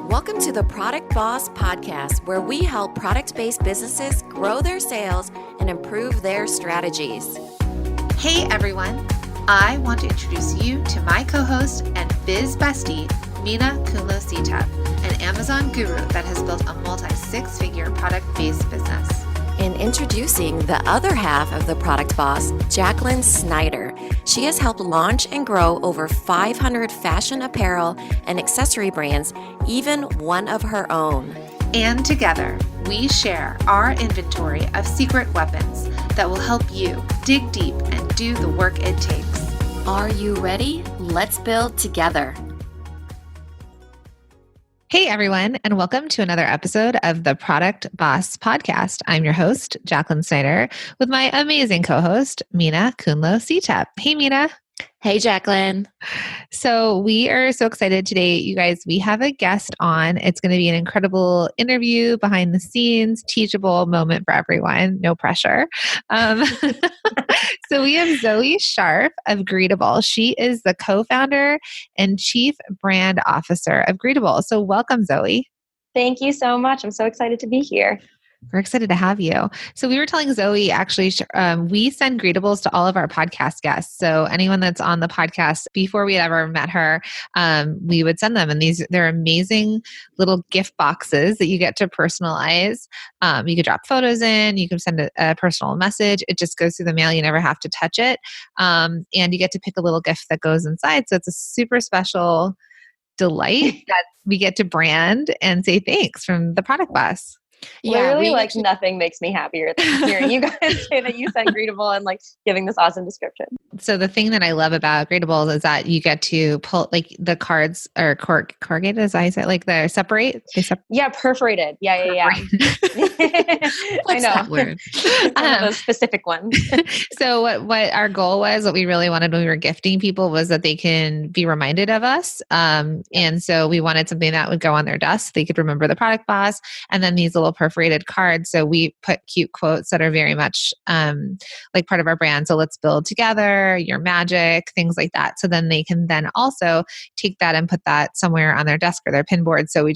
Welcome to the Product Boss Podcast, where we help product-based businesses grow their sales and improve their strategies. Hey everyone, I want to introduce you to my co-host and biz bestie, Mina Kunlo-Sitep, an Amazon guru that has built a multi-six-figure product-based business. And introducing the other half of the Product Boss, Jacqueline Snyder. She has helped launch and grow over 500 fashion apparel and accessory brands, even one of her own. And together, we share our inventory of secret weapons that will help you dig deep and do the work it takes. Are you ready? Let's build together. Hey everyone, and welcome to another episode of the Product Boss Podcast. I'm your host, Jacqueline Snyder, with my amazing co-host, Mina Kunlo-Sitep. Hey Mina. Hey Jacqueline. So we are so excited today, you guys. We have a guest on. It's going to be an incredible interview, behind the scenes, teachable moment for everyone. No pressure. So we have Zoë Scharf of Greetabl. She is the co-founder and chief brand officer of Greetabl. So welcome, Zoë. Thank you so much. I'm so excited to be here. We're excited to have you. So we were telling Zoë, actually, we send Greetables to all of our podcast guests. So anyone that's on the podcast, before we had ever met her, we would send them. And they're amazing little gift boxes that you get to personalize. You could drop photos in, you can send a personal message. It just goes through the mail. You never have to touch it. And you get to pick a little gift that goes inside. So it's a super special delight that we get to brand and say thanks from the Product Boss. Literally, nothing makes me happier than hearing you guys say that you sent Greetabl and giving this awesome description. So the thing that I love about Greetabl is that you get to pull the cards are corrugated, as I said, they separate. Yeah, perforated. Yeah. What's that word? Those specific ones. So what our goal was, what we really wanted when we were gifting people, was that they can be reminded of us. And so we wanted something that would go on their desk. They could remember the Product Boss, and then these little perforated cards. So we put cute quotes that are very much part of our brand. So let's build together, your magic, things like that. So then they can then also take that and put that somewhere on their desk or their pin board. So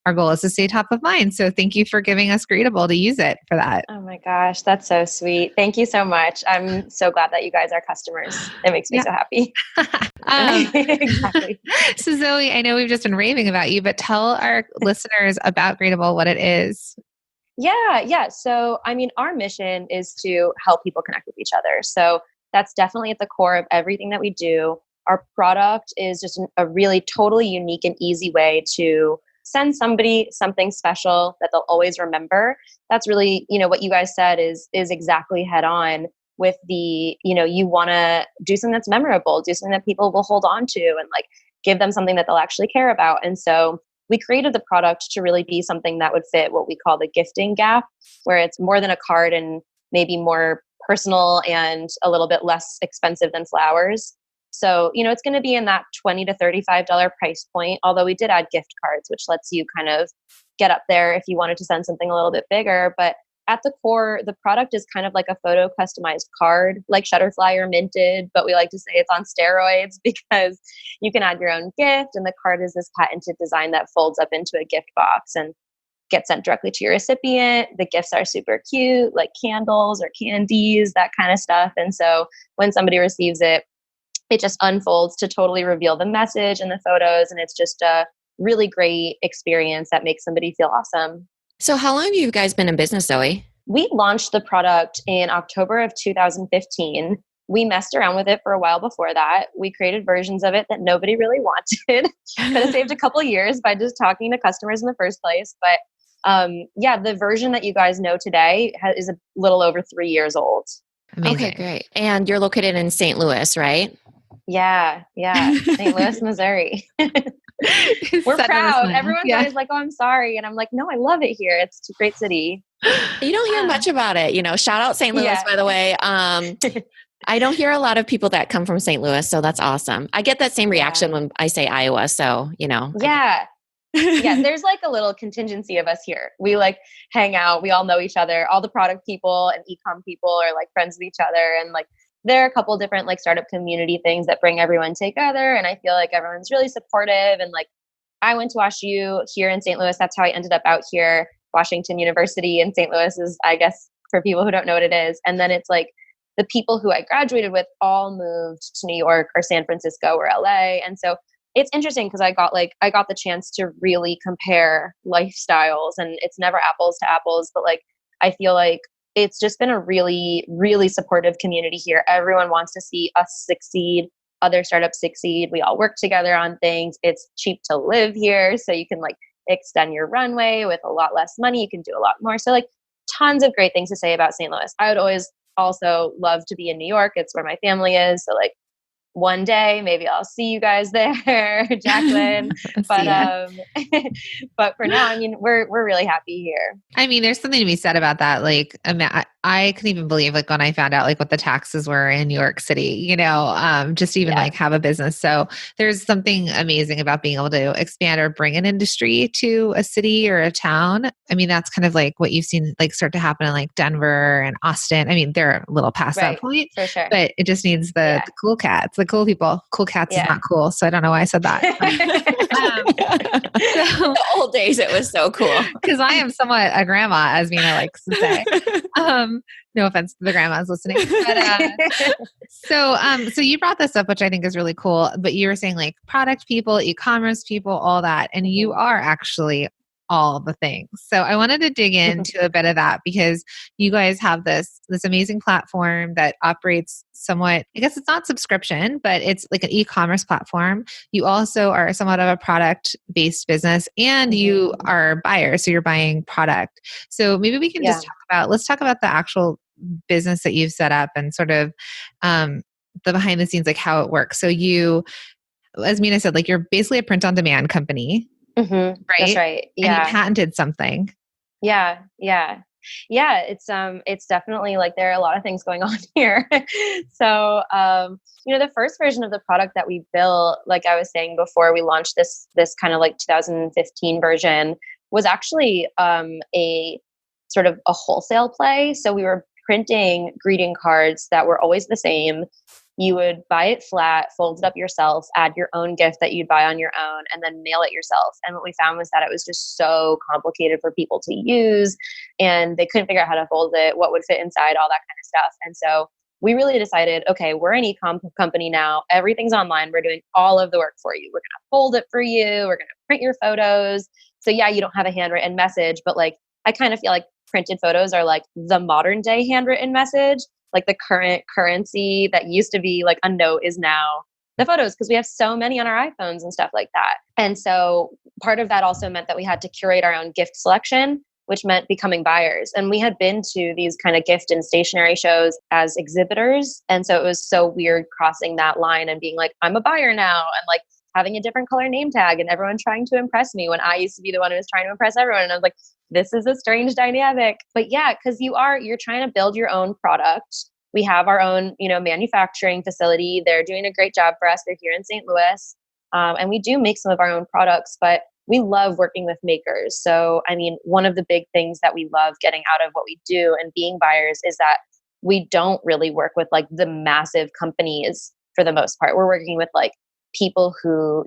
our goal is to stay top of mind. So thank you for giving us Greetabl to use it for that. Oh my gosh, that's so sweet. Thank you so much. I'm so glad that you guys are customers. It makes me so happy. Exactly. So Zoë, I know we've just been raving about you, but tell our listeners about Greetabl, what it is. Yeah. So, our mission is to help people connect with each other. So that's definitely at the core of everything that we do. Our product is just a really totally unique and easy way to send somebody something special that they'll always remember. That's really, what you guys said is exactly head on with the, you want to do something that's memorable, do something that people will hold on to, and give them something that they'll actually care about. And so we created the product to really be something that would fit what we call the gifting gap, where it's more than a card and maybe more personal and a little bit less expensive than flowers. So, it's going to be in that $20 to $35 price point, although we did add gift cards, which lets you kind of get up there if you wanted to send something a little bit bigger. But at the core, the product is kind of like a photo customized card, like Shutterfly or Minted, but we like to say it's on steroids because you can add your own gift, and the card is this patented design that folds up into a gift box and gets sent directly to your recipient. The gifts are super cute, like candles or candies, that kind of stuff. And so when somebody receives it, it just unfolds to totally reveal the message and the photos, and it's just a really great experience that makes somebody feel awesome. So how long have you guys been in business, Zoë? We launched the product in October of 2015. We messed around with it for a while before that. We created versions of it that nobody really wanted, but it saved a couple of years by just talking to customers in the first place. But the version that you guys know today is a little over 3 years old. Amazing. Okay, great. And you're located in St. Louis, right? Yeah. St. Louis, Missouri. We're proud. Everyone's always like, "Oh, I'm sorry." And I'm like, "No, I love it here. It's a great city." You don't hear much about it. Shout out St. Louis, by the way. I don't hear a lot of people that come from St. Louis, so that's awesome. I get that same reaction when I say Iowa, so, Yeah. There's a little contingency of us here. We hang out. We all know each other. All the product people and e-com people are friends with each other. And there are a couple different startup community things that bring everyone together. And I feel like everyone's really supportive and I went to WashU here in St. Louis. That's how I ended up out here. Washington University in St. Louis is, I guess, for people who don't know what it is. And then it's like the people who I graduated with all moved to New York or San Francisco or LA. And so it's interesting because I got the chance to really compare lifestyles, and it's never apples to apples, but like I feel like it's just been a really, really supportive community here. Everyone wants to see us succeed, other startups succeed. We all work together on things. It's cheap to live here, so you can like extend your runway with a lot less money. You can do a lot more. So like tons of great things to say about St. Louis. I would always also love to be in New York. It's where my family is. So like one day, maybe I'll see you guys there, Jacqueline. But but for now, I mean, we're really happy here. I mean, there's something to be said about that. Like, I couldn't even believe like when I found out like what the taxes were in New York City, just even like have a business. So there's something amazing about being able to expand or bring an industry to a city or a town. I mean, that's kind of like what you've seen like start to happen in like Denver and Austin. I mean, they're a little past that point, for sure. But it just needs the cool cats, the cool people. Cool cats is not cool. So I don't know why I said that. So, the old days, it was so cool. Because I am somewhat a grandma, as Mina likes to say. No offense to the grandmas listening. But, so you brought this up, which I think is really cool. But you were saying like product people, e-commerce people, all that, and you are actually all the things. So I wanted to dig into a bit of that because you guys have this amazing platform that operates somewhat, I guess it's not subscription, but it's like an e-commerce platform. You also are somewhat of a product-based business and you are buyers. So you're buying product. So maybe we can just let's talk about the actual business that you've set up and sort of the behind the scenes, like how it works. So you, as Mina said, like you're basically a print on demand company. Right? That's right. Yeah. And you patented something. Yeah. It's definitely like there are a lot of things going on here. So, the first version of the product that we built, like I was saying before, we launched this kind of like 2015 version was actually a sort of a wholesale play. So we were printing greeting cards that were always the same. You would buy it flat, fold it up yourself, add your own gift that you'd buy on your own, and then mail it yourself. And what we found was that it was just so complicated for people to use, and they couldn't figure out how to fold it, what would fit inside, all that kind of stuff. And so we really decided, okay, we're an e-com company now. Everything's online. We're doing all of the work for you. We're going to fold it for you. We're going to print your photos. So yeah, you don't have a handwritten message, but like I kind of feel like printed photos are like the modern day handwritten message. Like the current currency that used to be like a note is now the photos, because we have so many on our iPhones and stuff like that. And so part of that also meant that we had to curate our own gift selection, which meant becoming buyers. And we had been to these kind of gift and stationery shows as exhibitors. And so it was so weird crossing that line and being like, I'm a buyer now, and like having a different color name tag and everyone trying to impress me when I used to be the one who was trying to impress everyone. And I was like, this is a strange dynamic. But yeah, because you're trying to build your own product. We have our own, manufacturing facility. They're doing a great job for us. They're here in St. Louis. And we do make some of our own products, but we love working with makers. So, I mean, one of the big things that we love getting out of what we do and being buyers is that we don't really work with like the massive companies for the most part. We're working with like people who,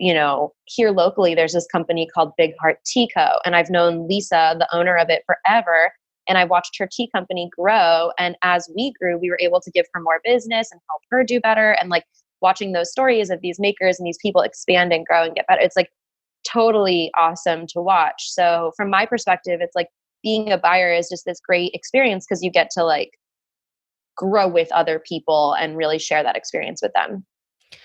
here locally, there's this company called Big Heart Tea Co. And I've known Lisa, the owner of it, forever. And I watched her tea company grow. And as we grew, we were able to give her more business and help her do better. And like watching those stories of these makers and these people expand and grow and get better, it's like totally awesome to watch. So from my perspective, it's like being a buyer is just this great experience because you get to like grow with other people and really share that experience with them.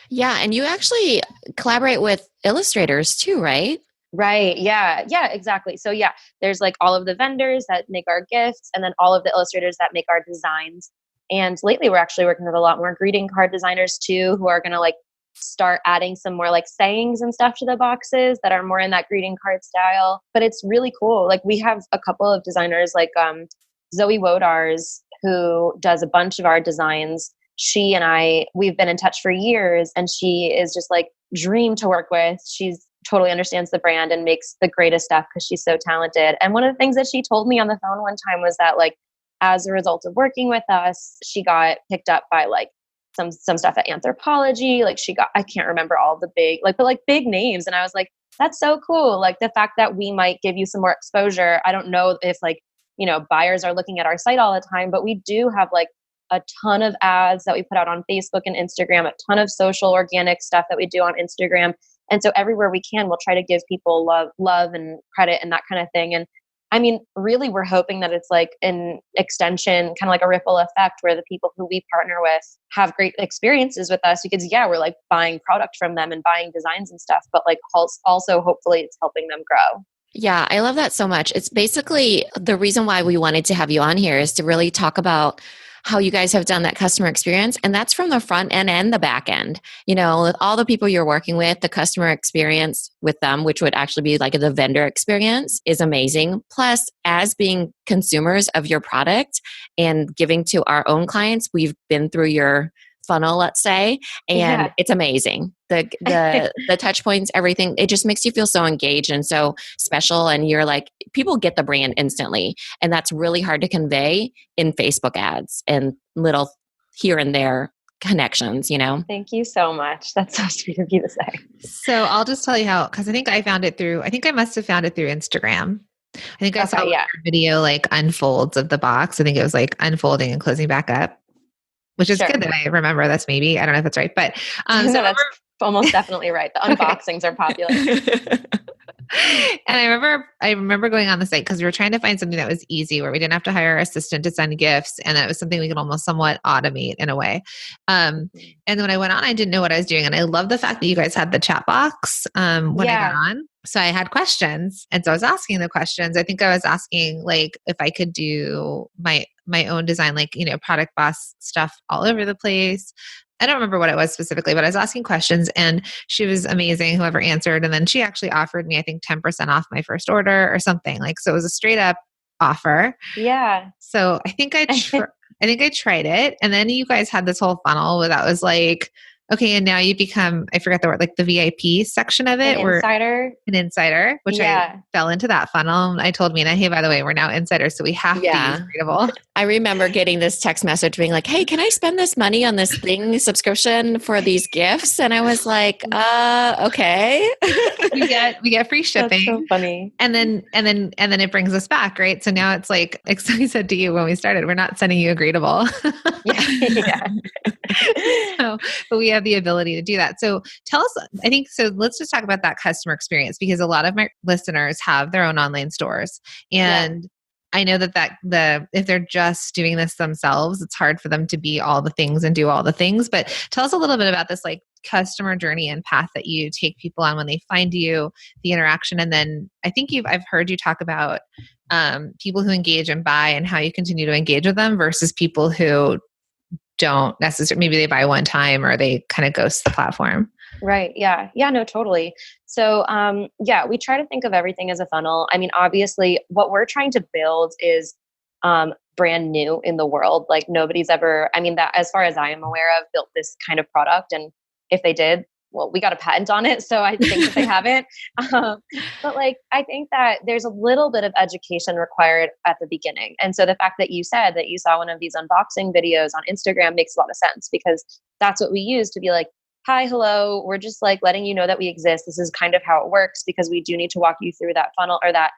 Yeah. And you actually collaborate with illustrators too, right? Right. Yeah. Yeah, exactly. So yeah, there's like all of the vendors that make our gifts and then all of the illustrators that make our designs. And lately we're actually working with a lot more greeting card designers too, who are going to like start adding some more like sayings and stuff to the boxes that are more in that greeting card style. But it's really cool. Like we have a couple of designers like Zoë Scharf, who does a bunch of our designs. She and we've been in touch for years, and she is just like dream to work with. She's totally understands the brand and makes the greatest stuff because she's so talented. And one of the things that she told me on the phone one time was that like, as a result of working with us, she got picked up by like some stuff at Anthropology. Like I can't remember all the big, big names. And I was like, That's so cool. Like the fact that we might give you some more exposure. I don't know if like, buyers are looking at our site all the time, but we do have like a ton of ads that we put out on Facebook and Instagram, a ton of social organic stuff that we do on Instagram. And so everywhere we can, we'll try to give people love and credit and that kind of thing. And I mean, really, we're hoping that it's like an extension, kind of like a ripple effect where the people who we partner with have great experiences with us because, yeah, we're like buying product from them and buying designs and stuff, but like also hopefully it's helping them grow. Yeah, I love that so much. It's basically the reason why we wanted to have you on here is to really talk about how you guys have done that customer experience. And that's from the front end and the back end. With all the people you're working with, the customer experience with them, which would actually be like the vendor experience, is amazing. Plus, as being consumers of your product and giving to our own clients, we've been through your funnel, let's say, and it's amazing. The touch points, everything, it just makes you feel so engaged and so special. And you're like, people get the brand instantly. And that's really hard to convey in Facebook ads and little here and there connections, Thank you so much. That's so sweet of you to say. So I'll just tell you how, because I think I must have found it through Instagram. I think I saw your video like unfolds of the box. I think it was like unfolding and closing back up. Which is good that I remember. That's maybe, I don't know if that's right, but no, that's almost definitely right. The unboxings are popular. And I remember going on the site because we were trying to find something that was easy where we didn't have to hire an assistant to send gifts. And that was something we could almost somewhat automate in a way. And then when I went on, I didn't know what I was doing. And I love the fact that you guys had the chat box when I got on. So I had questions. And so I was asking the questions. I think I was asking like if I could do my own design, like, product boss stuff all over the place. I don't remember what it was specifically, but I was asking questions and she was amazing, whoever answered. And then she actually offered me, I think, 10% off my first order or something. Like, so it was a straight up offer. Yeah. So I think I tried it. And then you guys had this whole funnel where that was like, okay, and now you become, I forgot the word, like the VIP section of it. An insider, which I fell into that funnel. And I told Mina, hey, by the way, we're now insiders, so we have to use Greetabl. I remember getting this text message being like, hey, can I spend this money on this subscription for these gifts? And I was like, okay. we get free shipping. That's so funny. And then it brings us back, right? So now it's like we said to you when we started, we're not sending you a Greetabl. But we have the ability to do that. So tell us, let's just talk about that customer experience because a lot of my listeners have their own online stores. And I know that if they're just doing this themselves, it's hard for them to be all the things and do all the things. But tell us a little bit about this like customer journey and path that you take people on when they find you, the interaction. And then I think I've heard you talk about people who engage and buy and how you continue to engage with them versus people who don't necessarily, maybe they buy one time or they kind of ghost the platform. Right. Yeah. Yeah, no, totally. So, we try to think of everything as a funnel. I mean, obviously what we're trying to build is, brand new in the world. Like nobody's ever, that as far as I am aware of, built this kind of product. And if they did, well, we got a patent on it. So I think that they haven't. But like, I think that there's a little bit of education required at the beginning. And so the fact that you said that you saw one of these unboxing videos on Instagram makes a lot of sense because that's what we use to be like, hi, hello, we're just like letting you know that we exist. This is kind of how it works because we do need to walk you through that funnel or that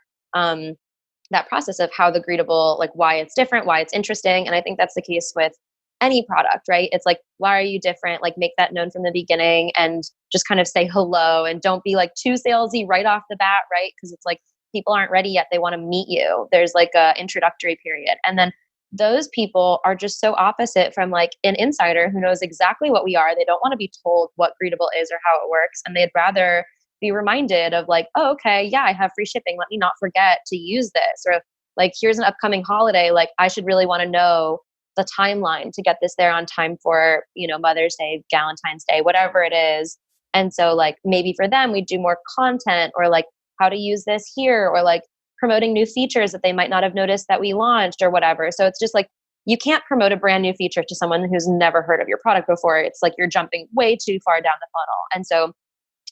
process of how the Greetabl, like why it's different, why it's interesting. And I think that's the case with any product, right? It's like, why are you different? Like make that known from the beginning and just kind of say hello and don't be like too salesy right off the bat, right? Because it's like people aren't ready yet. They want to meet you. There's like a introductory period. And then those people are just so opposite from like an insider who knows exactly what we are. They don't want to be told what Greetabl is or how it works. And they'd rather be reminded of like, oh, okay, yeah, I have free shipping. Let me not forget to use this. Or like, here's an upcoming holiday. Like I should really want to know the timeline to get this there on time for, Mother's Day, Valentine's Day, whatever it is. And so like maybe for them, we do more content or like how to use this here or like promoting new features that they might not have noticed that we launched or whatever. So it's just like, you can't promote a brand new feature to someone who's never heard of your product before. It's like you're jumping way too far down the funnel. And so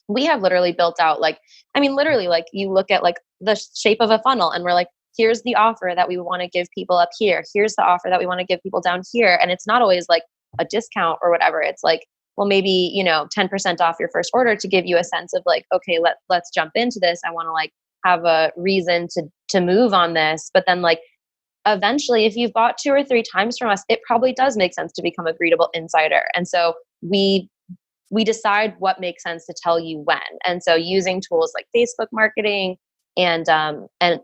we have literally built out literally like you look at like the shape of a funnel and we're like, here's the offer that we want to give people up here. Here's the offer that we want to give people down here. And it's not always like a discount or whatever. It's like, well, maybe, 10% off your first order to give you a sense of like, okay, let's jump into this. I want to like have a reason to move on this. But then like eventually, if you've bought 2 or 3 times from us, it probably does make sense to become a Greetabl insider. And so we decide what makes sense to tell you when. And so using tools like Facebook marketing and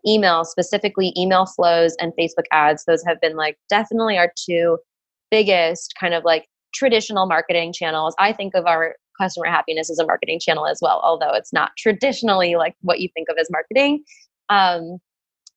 email, specifically email flows and Facebook ads, those have been like definitely our 2 biggest kind of like traditional marketing channels. I think of our customer happiness as a marketing channel as well, although it's not traditionally like what you think of as marketing.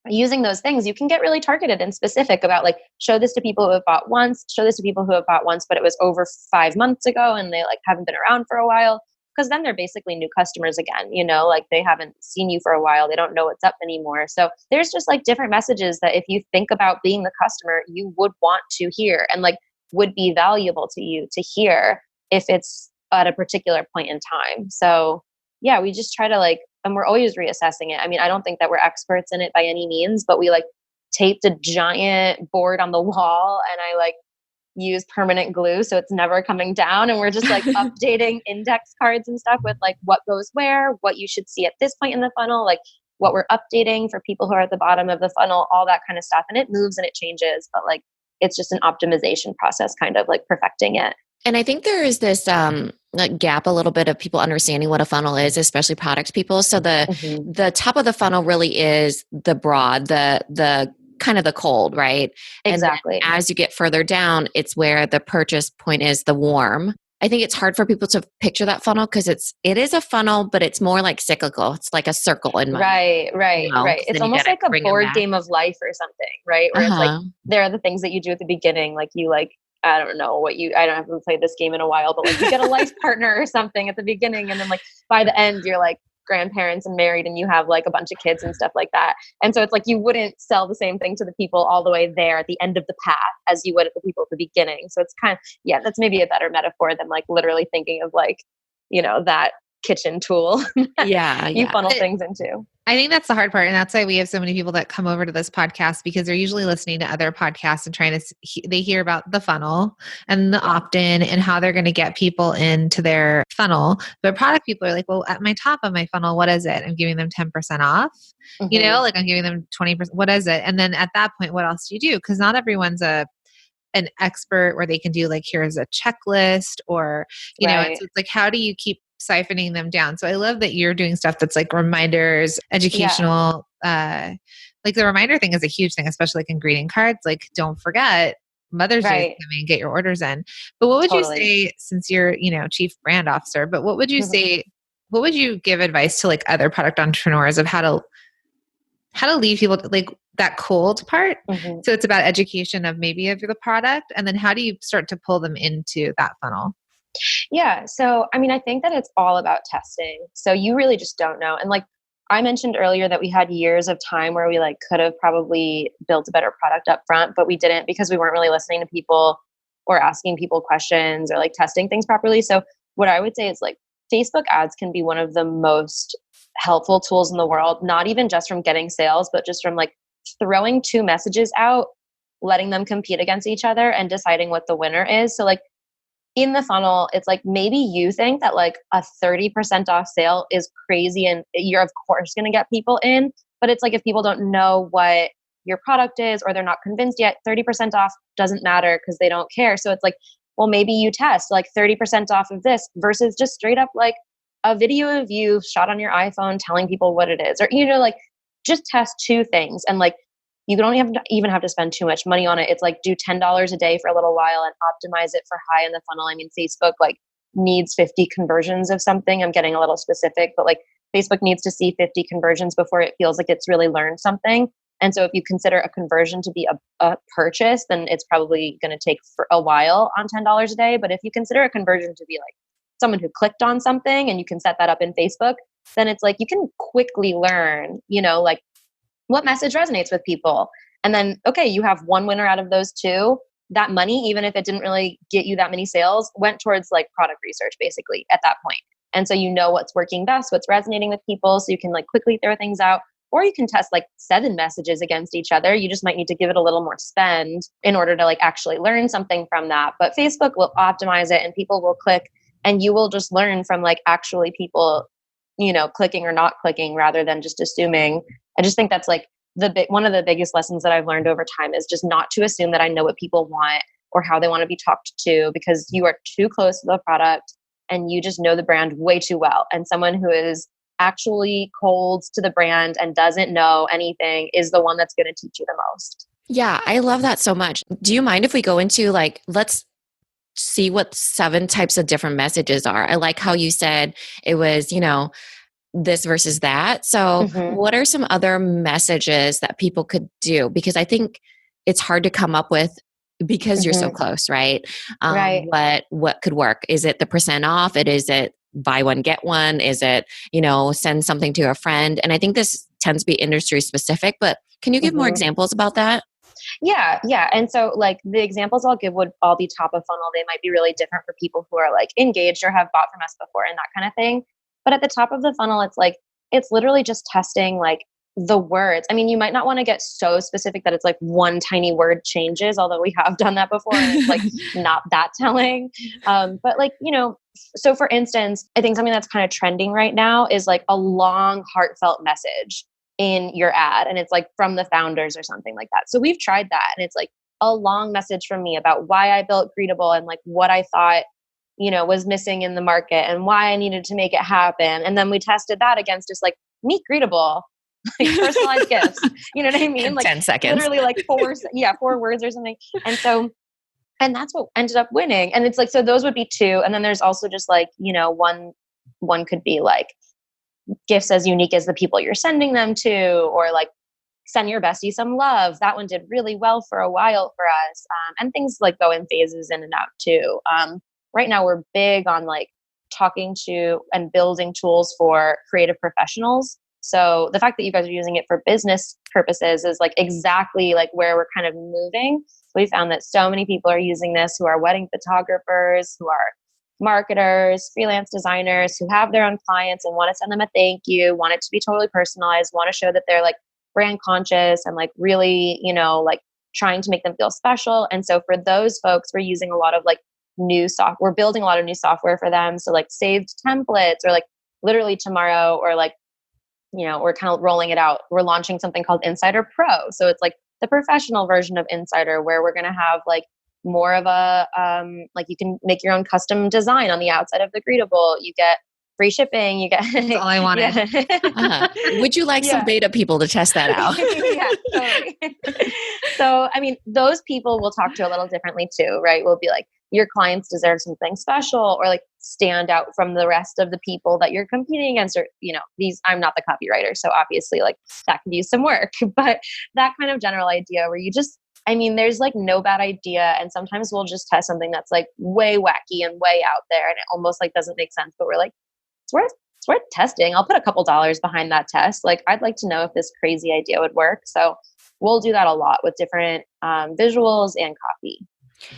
Using those things, you can get really targeted and specific about like, show this to people who have bought once, show this to people who have bought once, but it was over 5 months ago and they like haven't been around for a while. Because then they're basically new customers again, like they haven't seen you for a while. They don't know what's up anymore. So there's just like different messages that if you think about being the customer, you would want to hear and like would be valuable to you to hear if it's at a particular point in time. So yeah, we just try to like, and we're always reassessing it. I mean, I don't think that we're experts in it by any means, but we like taped a giant board on the wall and I like use permanent glue so it's never coming down, and we're just like updating index cards and stuff with like what goes where, what you should see at this point in the funnel, like what we're updating for people who are at the bottom of the funnel, all that kind of stuff. And it moves and it changes, but like it's just an optimization process, kind of like perfecting it. And I think there is this like gap a little bit of people understanding what a funnel is, especially product people. So the top of the funnel really is the broad, the kind of the cold, right? Exactly. And as you get further down, it's where the purchase point is the warm. I think it's hard for people to picture that funnel because it is a funnel, but it's more like cyclical. It's like a circle in my right. It's almost like a board game of life or something, right? Where it's like there are the things that you do at the beginning, like you like I don't know I don't have played this game in a while, but like you get a life partner or something at the beginning, and then like by the end you're like grandparents and married and you have like a bunch of kids and stuff like that. And so it's like you wouldn't sell the same thing to the people all the way there at the end of the path as you would at the people at the beginning. So it's kind of, that's maybe a better metaphor than like literally thinking of like, that kitchen tool you funnel things into. I think that's the hard part. And that's why we have so many people that come over to this podcast, because they're usually listening to other podcasts and trying to, they hear about the funnel and the opt-in and how they're going to get people into their funnel. But product people are like, well, at my top of my funnel, what is it? I'm giving them 10% off, like I'm giving them 20%. What is it? And then at that point, what else do you do? Because not everyone's an expert where they can do like, here's a checklist or, it's like, how do you keep siphoning them down? So I love that you're doing stuff that's like reminders, educational, like the reminder thing is a huge thing, especially like in greeting cards, like don't forget Mother's Day is coming, get your orders in. But what would you say, since you're, chief brand officer, but what would you say, what would you give advice to like other product entrepreneurs of how to leave people like that cold part? So it's about education of maybe of the product. And then how do you start to pull them into that funnel? Yeah. So, I mean, I think that it's all about testing. So you really just don't know. And like I mentioned earlier that we had years of time where we like could have probably built a better product up front, but we didn't because we weren't really listening to people or asking people questions or like testing things properly. So what I would say is like Facebook ads can be one of the most helpful tools in the world, not even just from getting sales, but just from like throwing 2 messages out, letting them compete against each other and deciding what the winner is. So like in the funnel, it's like maybe you think that like a 30% off sale is crazy and you're of course going to get people in, but it's like if people don't know what your product is or they're not convinced yet, 30% off doesn't matter because they don't care. So it's like, well, maybe you test like 30% off of this versus just straight up like a video of you shot on your iPhone telling people what it is, or like just test 2 things and like you don't even have to spend too much money on it. It's like do $10 a day for a little while and optimize it for high in the funnel. I mean, Facebook like needs 50 conversions of something. I'm getting a little specific, but like Facebook needs to see 50 conversions before it feels like it's really learned something. And so if you consider a conversion to be a purchase, then it's probably going to take for a while on $10 a day. But if you consider a conversion to be like someone who clicked on something and you can set that up in Facebook, then it's like you can quickly learn, like what message resonates with people. And then, okay, you have one winner out of those 2. That money, even if it didn't really get you that many sales, went towards like product research basically at that point. And so you know what's working best, what's resonating with people. So you can like quickly throw things out, or you can test like 7 messages against each other. You just might need to give it a little more spend in order to like actually learn something from that. But Facebook will optimize it and people will click And you will just learn from like actually people, clicking or not clicking rather than just assuming. I just think that's like one of the biggest lessons that I've learned over time is just not to assume that I know what people want or how they want to be talked to, because you are too close to the product and you just know the brand way too well. And someone who is actually cold to the brand and doesn't know anything is the one that's going to teach you the most. Yeah, I love that so much. Do you mind if we go into like, let's see what 7 types of different messages are? I like how you said it was, this versus that. So what are some other messages that people could do? Because I think it's hard to come up with because you're so close, right? Right. What could work? Is it the % off? Is it buy one, get one? Is it, send something to a friend? And I think this tends to be industry specific, but can you give more examples about that? Yeah. Yeah. And so like the examples I'll give would all be top of funnel. They might be really different for people who are like engaged or have bought from us before and that kind of thing. But at the top of the funnel, it's literally just testing like the words. I mean, you might not want to get so specific that it's like one tiny word changes, although we have done that before and it's like not that telling. But like, so for instance, I think something that's kind of trending right now is like a long, heartfelt message in your ad. And it's like from the founders or something like that. So we've tried that. And it's like a long message from me about why I built Greetabl and like what I thought, was missing in the market and why I needed to make it happen. And then we tested that against just like meet Greetabl, like personalized gifts. You know what I mean? Like 10 seconds. Literally like 4 words or something. And that's what ended up winning. And it's like, so those would be 2. And then there's also just like, one could be like gifts as unique as the people you're sending them to, or like send your bestie some love. That one did really well for a while for us. And things like go in phases in and out too. Right now we're big on like talking to and building tools for creative professionals. So the fact that you guys are using it for business purposes is like exactly like where we're kind of moving. We found that so many people are using this who are wedding photographers, who are marketers, freelance designers, who have their own clients and want to send them a thank you, want it to be totally personalized, want to show that they're like brand conscious and like really, like trying to make them feel special. And so for those folks, we're using a lot of like new software. We're building a lot of new software for them. So like saved templates or like literally tomorrow or like, we're kind of rolling it out. We're launching something called Insider Pro. So it's like the professional version of Insider where we're going to have like more of a, like you can make your own custom design on the outside of the Greetabl. You get free shipping. You get That's all I wanted. Would you like some beta people to test that out? Totally. So, I mean, those people we'll talk to a little differently too, right? We'll be like, your clients deserve something special or like stand out from the rest of the people that you're competing against or, I'm not the copywriter. So obviously like that could use some work, but that kind of general idea where there's like no bad idea. And sometimes we'll just test something that's like way wacky and way out there. And it almost like doesn't make sense, but we're like, it's worth testing. I'll put a couple dollars behind that test. Like I'd like to know if this crazy idea would work. So we'll do that a lot with different visuals and copy.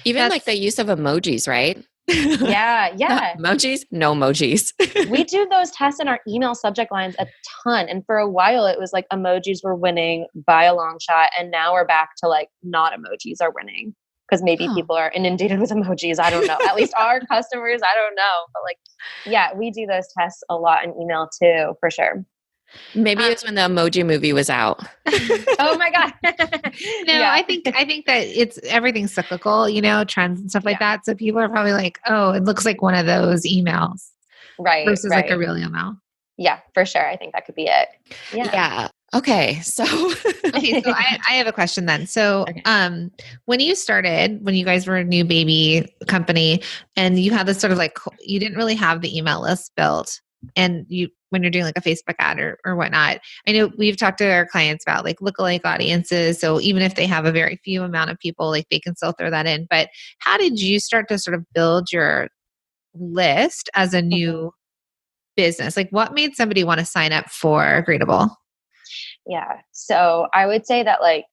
Even like the use of emojis, right? Yeah. Emojis, no emojis. We do those tests in our email subject lines a ton. And for a while it was like emojis were winning by a long shot. And now we're back to like not emojis are winning because maybe people are inundated with emojis. I don't know. At least our customers, I don't know. But like, yeah, we do those tests a lot in email too, for sure. Maybe it's when the Emoji Movie was out. Oh my God. No, yeah. I think that everything's cyclical, trends and stuff like that. So people are probably like, oh, it looks like one of those emails. Right. Versus like a real email. Yeah, for sure. I think that could be it. Yeah. Okay. So, I have a question then. So, when you guys were a new baby company and you had this sort of like, you didn't really have the email list built and when you're doing like a Facebook ad or whatnot, I know we've talked to our clients about like lookalike audiences. So even if they have a very few amount of people, like they can still throw that in. But how did you start to sort of build your list as a new business? Like what made somebody want to sign up for Greetabl? Yeah. So I would say that like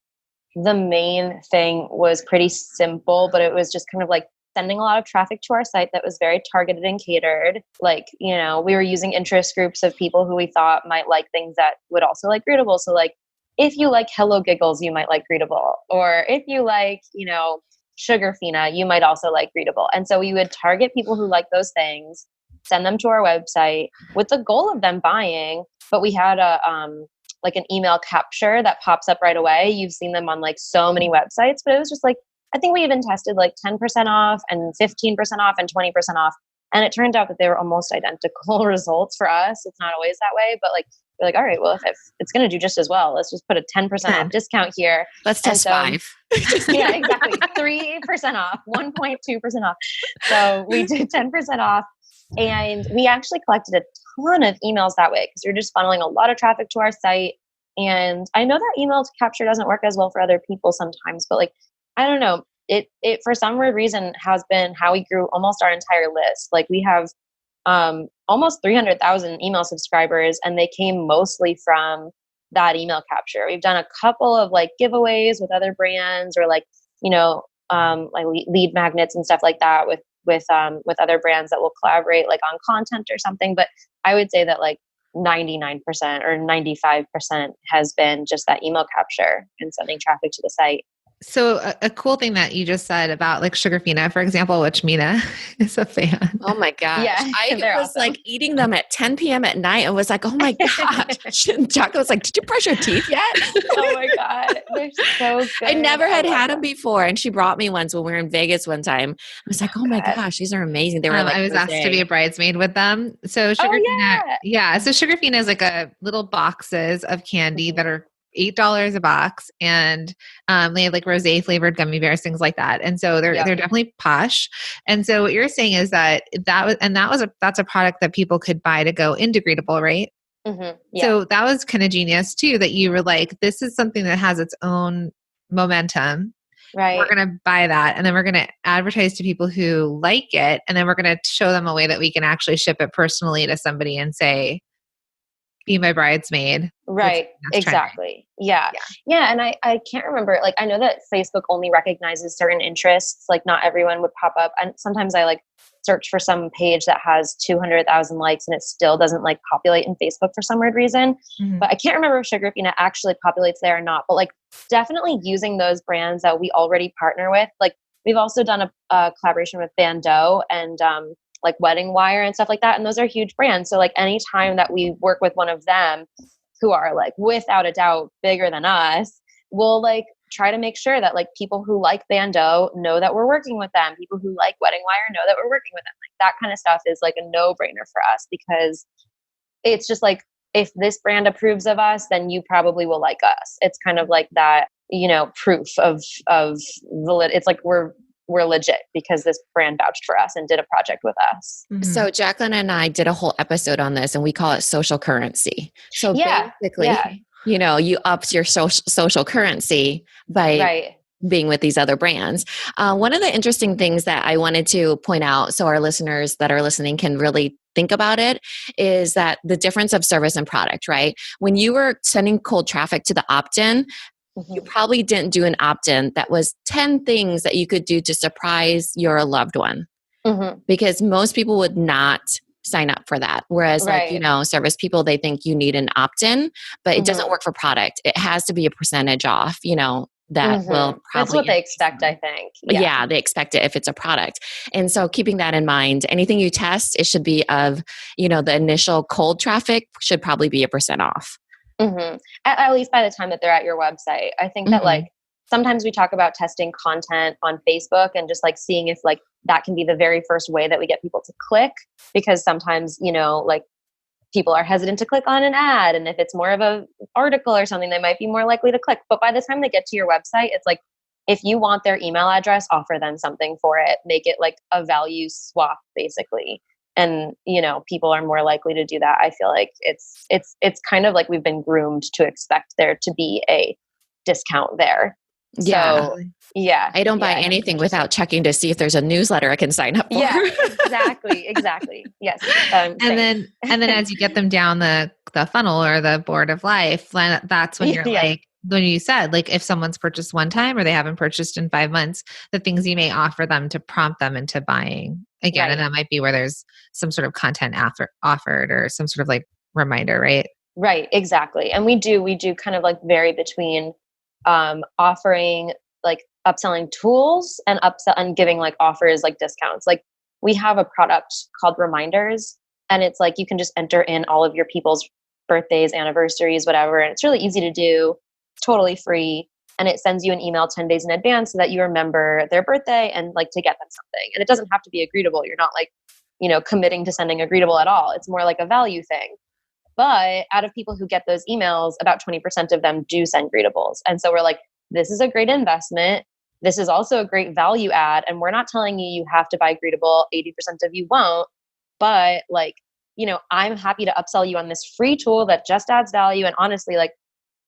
the main thing was pretty simple, but it was just kind of like sending a lot of traffic to our site that was very targeted and catered. Like, we were using interest groups of people who we thought might like things that would also like Greetabl. So like, if you like Hello Giggles, you might like Greetabl. Or if you like, Sugarfina, you might also like Greetabl. And so we would target people who like those things, send them to our website with the goal of them buying. But we had a like an email capture that pops up right away. You've seen them on like so many websites, but it was just like, I think we even tested like 10% off and 15% off and 20% off. And it turned out that they were almost identical results for us. It's not always that way, but like, we're like, all right, well, if it's going to do just as well, let's just put a 10% off discount here. Let's test 5. Yeah, exactly. 3% off, 1.2% off. So we did 10% off. And we actually collected a ton of emails that way because we were just funneling a lot of traffic to our site. And I know that email capture doesn't work as well for other people sometimes, but like, I don't know. It for some weird reason has been how we grew almost our entire list. Like we have almost 300,000 email subscribers, and they came mostly from that email capture. We've done a couple of like giveaways with other brands, or like, like lead magnets and stuff like that with other brands that will collaborate like on content or something. But I would say that like 99% or 95% has been just that email capture and sending traffic to the site. So a cool thing that you just said about like Sugarfina, for example, which Mina is a fan. Oh my gosh. Yeah, I was awesome. like eating them at 10 p.m. at night and was like, oh my God. Chocolate was like, did you brush your teeth yet? Oh my God. They're so good. I never had them before. And she brought me ones when we were in Vegas one time. I was like, oh my gosh, these are amazing. They were like, I was asked to be a bridesmaid with them. So Sugarfina, So Sugarfina is like a little boxes of candy that are $8 a box, and they have like rosé flavored gummy bears, things like that. And so they're definitely posh. And so what you're saying is that's a product that people could buy to go into Greetabl, right? Mm-hmm. Yeah. So that was kind of genius too, that you were like, this is something that has its own momentum. Right. We're going to buy that, and then we're going to advertise to people who like it, and then we're going to show them a way that we can actually ship it personally to somebody and say, be my bridesmaid. Right. Exactly. Yeah. And I can't remember, like, I know that Facebook only recognizes certain interests. Like not everyone would pop up. And sometimes I like search for some page that has 200,000 likes and it still doesn't like populate in Facebook for some weird reason. Mm-hmm. But I can't remember if Sugarfina actually populates there or not, but like definitely using those brands that we already partner with. Like we've also done a collaboration with Bandeau and, like Wedding Wire and stuff like that. And those are huge brands. So like anytime that we work with one of them who are like without a doubt bigger than us, we'll like try to make sure that like people who like Bandeau know that we're working with them. People who like Wedding Wire know that we're working with them. Like that kind of stuff is like a no-brainer for us, because it's just like, if this brand approves of us, then you probably will like us. It's kind of like that, proof of valid. It's like we're legit because this brand vouched for us and did a project with us. Mm-hmm. So Jacqueline and I did a whole episode on this, and we call it social currency. So basically, you upped your social currency by being with these other brands. One of the interesting things that I wanted to point out, so our listeners that are listening can really think about it, is that the difference of service and product, right? When you were sending cold traffic to the opt-in, you probably didn't do an opt-in that was 10 things that you could do to surprise your loved one, because most people would not sign up for that. Whereas service people, they think you need an opt-in, but it doesn't work for product. It has to be a percentage off, that will probably. That's what they expect, I think. Yeah, they expect it if it's a product. And so keeping that in mind, anything you test, it should be of, the initial cold traffic should probably be 1% off. Mm-hmm. At least by the time that they're at your website. I think that like sometimes we talk about testing content on Facebook and just like seeing if like that can be the very first way that we get people to click, because sometimes, like people are hesitant to click on an ad. And if it's more of a article or something, they might be more likely to click. But by the time they get to your website, it's like, if you want their email address, offer them something for it, make it like a value swap basically. And, people are more likely to do that. I feel like it's kind of like we've been groomed to expect there to be a discount there. Yeah. So, yeah. I don't buy anything without checking to see if there's a newsletter I can sign up for. Yeah, exactly. Yes. And then as you get them down the funnel or the board of life, that's when you're like, when you said, like, if someone's purchased one time or they haven't purchased in 5 months, the things you may offer them to prompt them into buying again. Right. And that might be where there's some sort of content offered or some sort of like reminder, right? Right. Exactly. And we do kind of like vary between offering like upselling tools and and giving like offers, like discounts. Like we have a product called Reminders, and it's like you can just enter in all of your people's birthdays, anniversaries, whatever. And it's really easy to do, totally free. And it sends you an email 10 days in advance so that you remember their birthday and like to get them something. And it doesn't have to be a greetable. You're not like, committing to sending a greetable at all. It's more like a value thing. But out of people who get those emails, about 20% of them do send greetables. And so we're like, this is a great investment. This is also a great value add. And we're not telling you have to buy greetable. 80% of you won't. But like, I'm happy to upsell you on this free tool that just adds value. And honestly, like,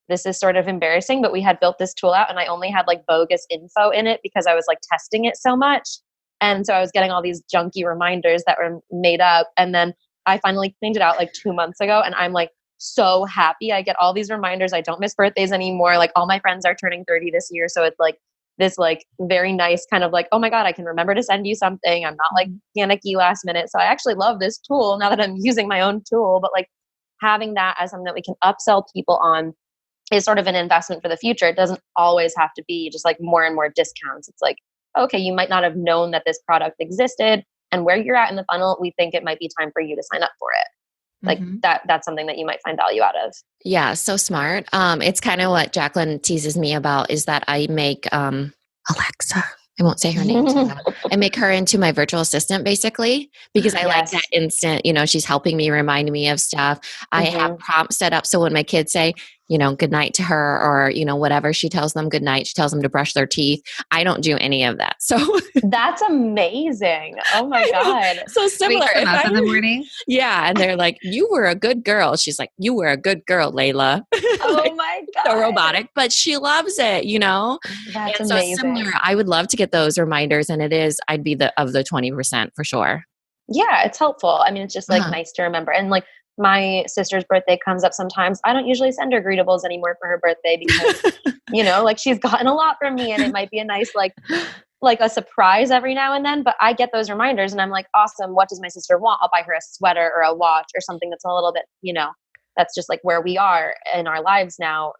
this is sort of embarrassing, but we had built this tool out and I only had like bogus info in it because I was like testing it so much. And so I was getting all these junky reminders that were made up. And then I finally cleaned it out like 2 months ago. And I'm like so happy. I get all these reminders. I don't miss birthdays anymore. Like all my friends are turning 30 this year. So it's like this like very nice kind of like, oh my God, I can remember to send you something. I'm not like panicky last minute. So I actually love this tool now that I'm using my own tool. But like having that as something that we can upsell people on is sort of an investment for the future. It doesn't always have to be just like more and more discounts. It's like, okay, you might not have known that this product existed, and where you're at in the funnel, we think it might be time for you to sign up for it. Like that's something that you might find value out of. Yeah, so smart. It's kind of what Jacqueline teases me about is that I make Alexa. I won't say her name. I make her into my virtual assistant basically because I like that instant, she's helping me, remind me of stuff. I have prompts set up. So when my kids say, good night to her or, whatever, she tells them good night. She tells them to brush their teeth. I don't do any of that. So that's amazing. Oh my God. So similar. Wake them up in the morning. Yeah. And they're like, you were a good girl. She's like, you were a good girl, Layla. Oh my God. So robotic, but she loves it, That's and amazing. So similar. I would love to get those reminders. And I'd be the 20% for sure. Yeah. It's helpful. I mean, it's just like nice to remember. And like, my sister's birthday comes up sometimes. I don't usually send her greetables anymore for her birthday because, like she's gotten a lot from me and it might be a nice, like a surprise every now and then, but I get those reminders and I'm like, awesome. What does my sister want? I'll buy her a sweater or a watch or something that's a little bit, that's just like where we are in our lives now.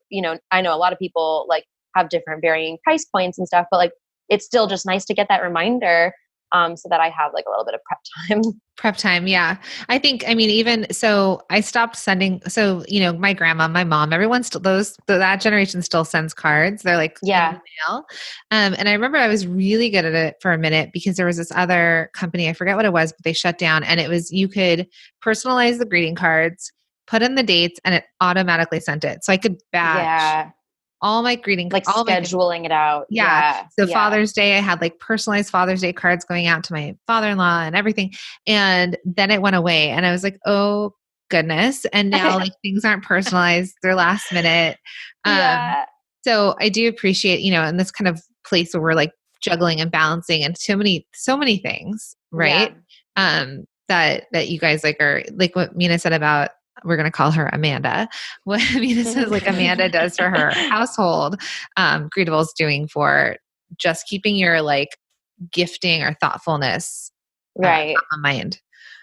I know a lot of people like have different varying price points and stuff, but like, it's still just nice to get that reminder. So that I have like a little bit of prep time. Yeah. I think, even so I stopped sending. So, my grandma, my mom, everyone still, that generation still sends cards. They're like, in the mail. And I remember I was really good at it for a minute because there was this other company, I forget what it was, but they shut down and it was, you could personalize the greeting cards, put in the dates and it automatically sent it. So I could batch all my greeting, like all scheduling it out. Yeah. So Father's Day, I had like personalized Father's Day cards going out to my father-in-law and everything. And then it went away and I was like, oh goodness. And now like things aren't personalized. They're last minute. So I do appreciate, in this kind of place where we're like juggling and balancing and so many things, right? That you guys like are like what Mina said about, we're going to call her Amanda. What Amanda says, like Amanda does for her household, Greetabl is doing for just keeping your like gifting or thoughtfulness right on mind.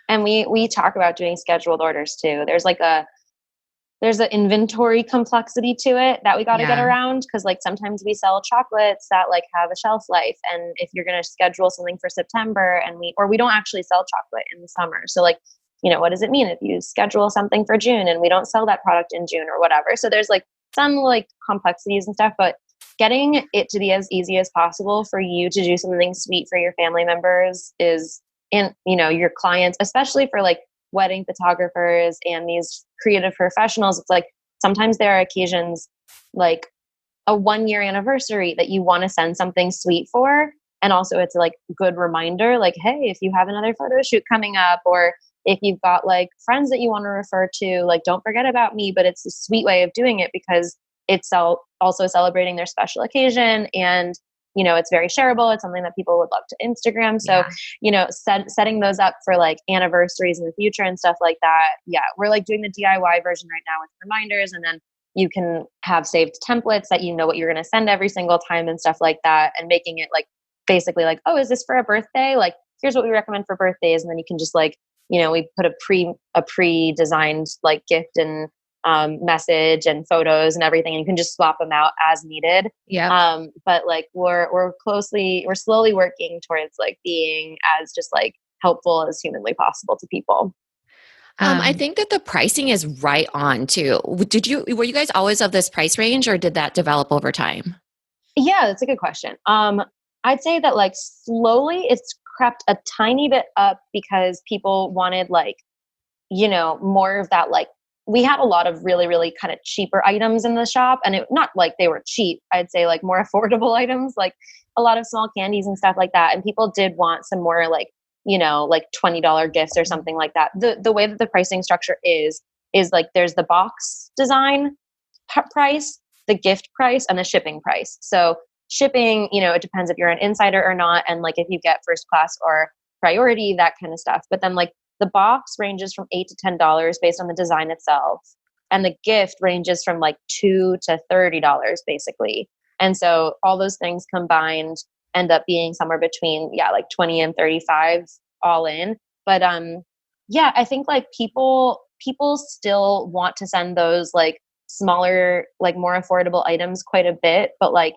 And we talk about doing scheduled orders too. There's an inventory complexity to it that we got to get around because like sometimes we sell chocolates that like have a shelf life, and if you're going to schedule something for September and we don't actually sell chocolate in the summer, so like. What does it mean if you schedule something for June and we don't sell that product in June or whatever? So there's like some like complexities and stuff, but getting it to be as easy as possible for you to do something sweet for your family members is your clients, especially for like wedding photographers and these creative professionals. It's like sometimes there are occasions like a 1-year anniversary that you want to send something sweet for. And also it's like good reminder, like, hey, if you have another photo shoot coming up, or if you've got like friends that you want to refer to, like, don't forget about me. But it's a sweet way of doing it because it's also celebrating their special occasion. And, it's very shareable. It's something that people would love to Instagram. So, setting those up for like anniversaries in the future and stuff like that. Yeah. We're like doing the DIY version right now with reminders. And then you can have saved templates that what you're going to send every single time and stuff like that. And making it like basically like, oh, is this for a birthday? Like, here's what we recommend for birthdays. And then you can just like, we put a pre-designed like gift and message and photos and everything, and you can just swap them out as needed. Yeah. But like we're slowly working towards like being as just like helpful as humanly possible to people. I think that the pricing is right on too. Were you guys always of this price range, or did that develop over time? Yeah, that's a good question. I'd say that like slowly it's crept a tiny bit up because people wanted like, more of that. Like we had a lot of really, really kind of cheaper items in the shop, and not like they were cheap. I'd say like more affordable items, like a lot of small candies and stuff like that. And people did want some more like, like $20 gifts or something like that. The way that the pricing structure is like there's the box design price, the gift price, and the shipping price. So shipping, it depends if you're an insider or not, and like if you get first class or priority, that kind of stuff. But then like the box ranges from $8 to $10 based on the design itself, and the gift ranges from like $2 to $30 basically. And so all those things combined end up being somewhere between like 20 and 35 all in. But I think like people still want to send those like smaller, like more affordable items quite a bit, but like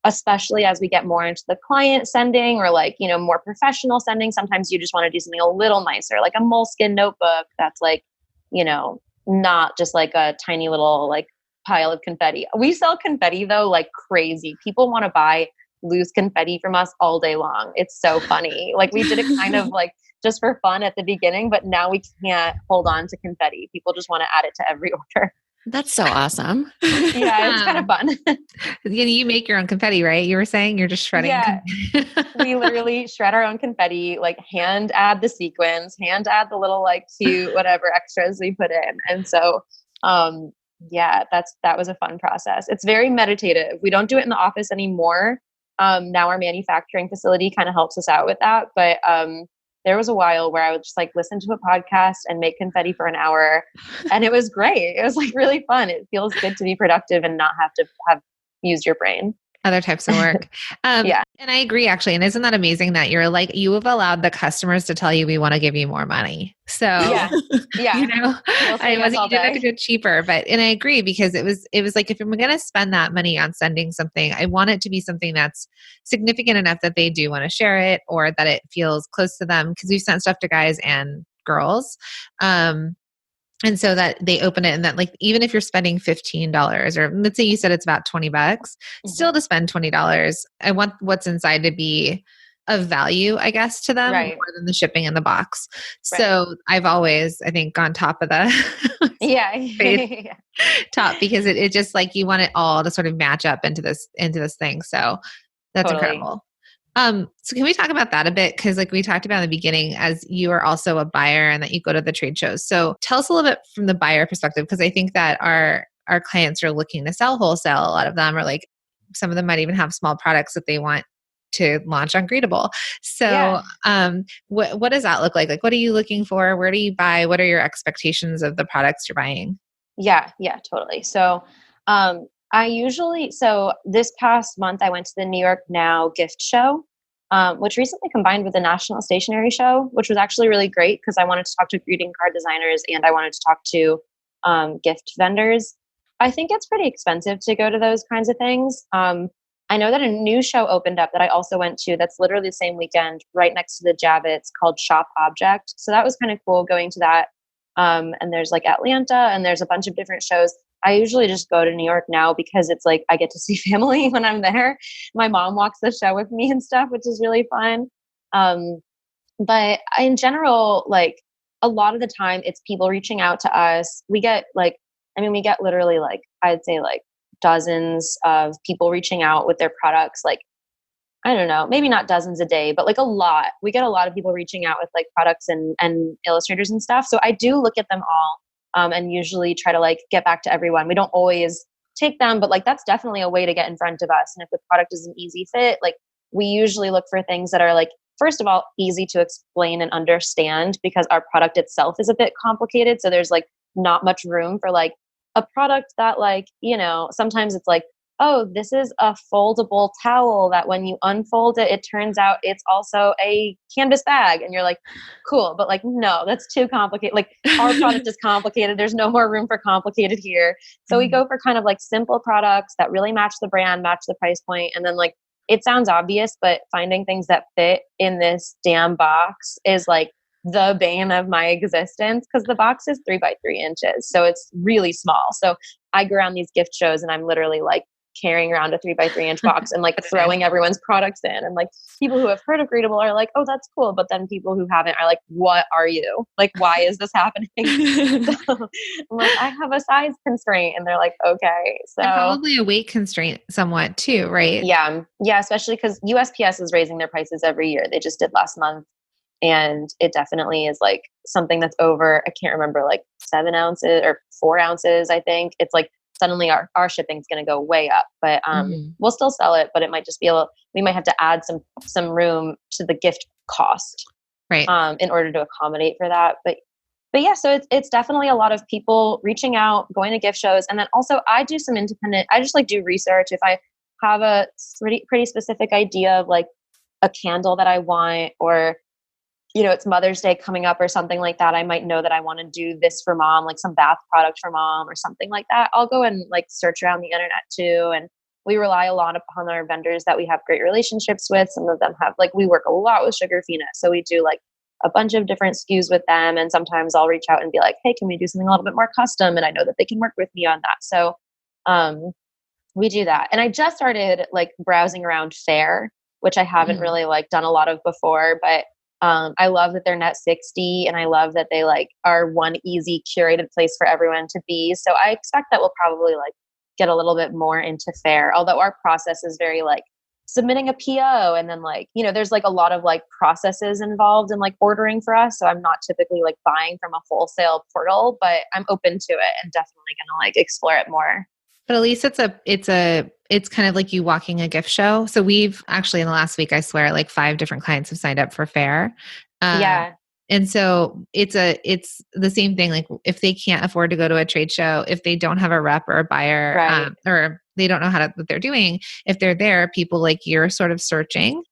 especially as we get more into the client sending or like, more professional sending, sometimes you just want to do something a little nicer, like a moleskin notebook that's like, not just like a tiny little like pile of confetti. We sell confetti though like crazy. People want to buy loose confetti from us all day long. It's so funny. Like we did it kind of like just for fun at the beginning, but now we can't hold on to confetti. People just want to add it to every order. That's so awesome. Yeah, it's kind of fun. You make your own confetti, right? You were saying you're just shredding. Yeah, we literally shred our own confetti, like hand add the sequins, hand add the little like cute whatever extras we put in. And so, that was a fun process. It's very meditative. We don't do it in the office anymore. Now our manufacturing facility kind of helps us out with that. But there was a while where I would just like listen to a podcast and make confetti for an hour. And it was great. It was like really fun. It feels good to be productive and not have to have used your brain. Other types of work. Yeah. And I agree actually. And isn't that amazing that you're like, you have allowed the customers to tell you we want to give you more money. So, yeah. I wasn't, you didn't have to go cheaper, and I agree because it was like, if I'm going to spend that money on sending something, I want it to be something that's significant enough that they do want to share it or that it feels close to them. Cause we've sent stuff to guys and girls. And so that they open it and that like, even if you're spending $15 or let's say you said it's about $20, still to spend $20, I want what's inside to be of value, I guess, to them more than the shipping in the box. Right. So I've always, I think, gone top of the top because it just like, you want it all to sort of match up into this thing. So that's incredible. So can we talk about that a bit? Cause like we talked about in the beginning, as you are also a buyer and that you go to the trade shows. So tell us a little bit from the buyer perspective. Cause I think that our clients are looking to sell wholesale. A lot of them are like, some of them might even have small products that they want to launch on Greetabl. So, what does that look like? Like, what are you looking for? Where do you buy? What are your expectations of the products you're buying? Yeah, totally. So, this past month, I went to the New York Now gift show, which recently combined with the National Stationery Show, which was actually really great because I wanted to talk to greeting card designers and I wanted to talk to gift vendors. I think it's pretty expensive to go to those kinds of things. I know that a new show opened up that I also went to that's literally the same weekend right next to the Javits called Shop Object. So that was kind of cool going to that. And there's like Atlanta and there's a bunch of different shows. I usually just go to New York Now because it's like I get to see family when I'm there. My mom walks the show with me and stuff, which is really fun. But in general, like a lot of the time it's people reaching out to us. We get literally like, I'd say like dozens of people reaching out with their products. Like, I don't know, maybe not dozens a day, but like a lot. We get a lot of people reaching out with like products and illustrators and stuff. So I do look at them all. And usually try to like get back to everyone. We don't always take them, but like that's definitely a way to get in front of us. And if the product is an easy fit, like we usually look for things that are like, first of all, easy to explain and understand because our product itself is a bit complicated. So there's like not much room for like a product that like, sometimes it's like oh, this is a foldable towel that when you unfold it, it turns out it's also a canvas bag. And you're like, cool. But like, no, that's too complicated. Like our product is complicated. There's no more room for complicated here. So we go for kind of like simple products that really match the brand, match the price point. And then like, it sounds obvious, but finding things that fit in this damn box is like the bane of my existence because the box is 3 by 3 inches. So it's really small. So I go around these gift shows and I'm literally like carrying around a 3 by 3 inch box and like throwing everyone's products in. And like people who have heard of Greetabl are like, oh, that's cool. But then people who haven't are like, what are you? Like, why is this happening? So I'm like, I have a size constraint. And they're like, okay. So and probably a weight constraint somewhat too, right? Yeah. Yeah. Especially because USPS is raising their prices every year. They just did last month. And it definitely is like something that's over, I can't remember, like 7 ounces or 4 ounces, I think. It's like suddenly our shipping's going to go way up, but we'll still sell it, but it might just be we might have to add some room to the gift cost, right? In order to accommodate for that. But yeah, so it's definitely a lot of people reaching out, going to gift shows. And then also I do some independent, I just like do research. If I have a pretty specific idea of like a candle that I want, or it's Mother's Day coming up or something like that, I might know that I want to do this for mom, like some bath product for mom or something like that. I'll go and like search around the internet too. And we rely a lot upon our vendors that we have great relationships with. Some of them have we work a lot with Sugarfina. So we do like a bunch of different SKUs with them. And sometimes I'll reach out and be like, hey, can we do something a little bit more custom? And I know that they can work with me on that. So we do that. And I just started like browsing around Fair, which I haven't really like done a lot of before, but I love that they're net 60 and I love that they like are one easy curated place for everyone to be. So I expect that we'll probably like get a little bit more into Fair, although our process is very like submitting a PO and then like, there's like a lot of like processes involved in like ordering for us. So I'm not typically like buying from a wholesale portal, but I'm open to it and definitely going to like explore it more. But at least it's kind of like you walking a gift show. So we've actually in the last week, I swear, like 5 different clients have signed up for Fair. Yeah. And so it's the same thing. Like if they can't afford to go to a trade show, if they don't have a rep or a buyer, Right. or they don't know what they're doing, if they're there, people like you're sort of searching.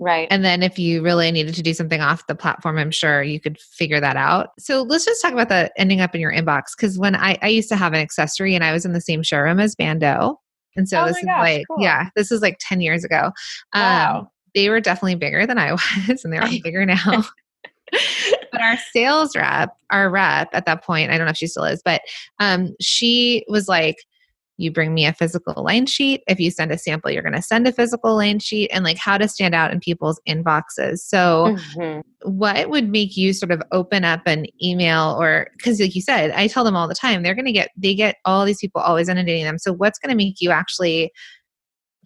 Right. And then if you really needed to do something off the platform, I'm sure you could figure that out. So let's just talk about that ending up in your inbox. Because when I used to have an accessory and I was in the same showroom as Bando. And so cool. this is like 10 years ago. Wow. They were definitely bigger than I was and they're bigger now. But our rep at that point, I don't know if she still is, but she was like, you bring me a physical line sheet. If you send a sample, you're going to send a physical line sheet, and like how to stand out in people's inboxes. So what would make you sort of open up an email, or because like you said, I tell them all the time, they get all these people always inundating them. So what's going to make you actually